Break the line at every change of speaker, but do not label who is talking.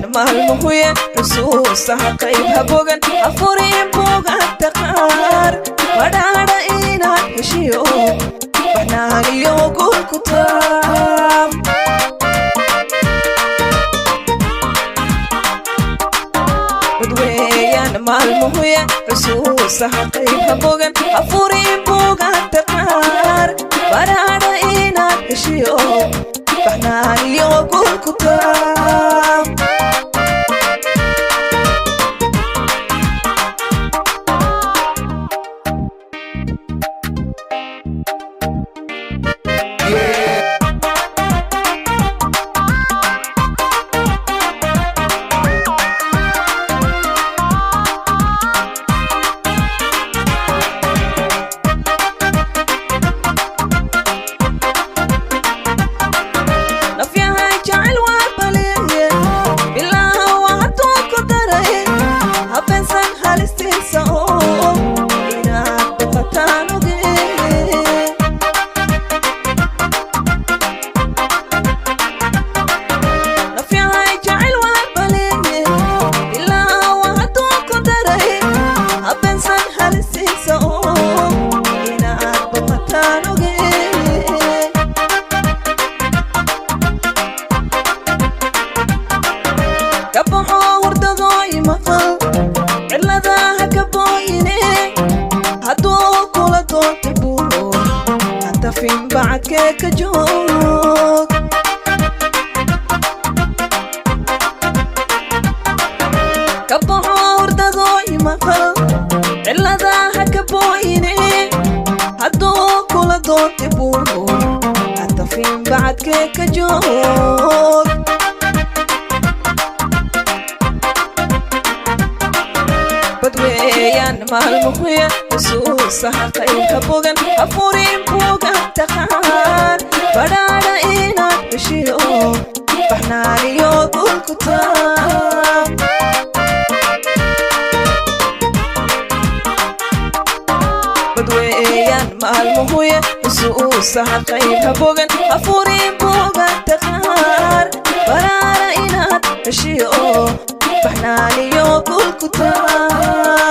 maalmuhuye xusuusaha qaybha bogan afuriin buugan taqaar badhaadha inaad heshiyo baxnaaniyo guul ku taam badweeyaan maalmuhuye xusuusaha qaybha bogan afuriin buugan taqaar badhaadha inaad heshiyo baxnaaniyo guul ku taam بعدك جوك كبحور دضوي مقل إلا ذا كبويني هدو كل دوت بورو حتى فين بعدك جوك بدويان مالمخوية xusuusaha qaybha bogan afuriin buugan taqaar badhaadha inaad heshiyo baxnaaniyo guul ku taam badweeyaan maalmuhuye xusuusaha qaybha bogan afuriin buugan taqaar badhaadha inaad heshiyo baxnaaniyo guul ku taam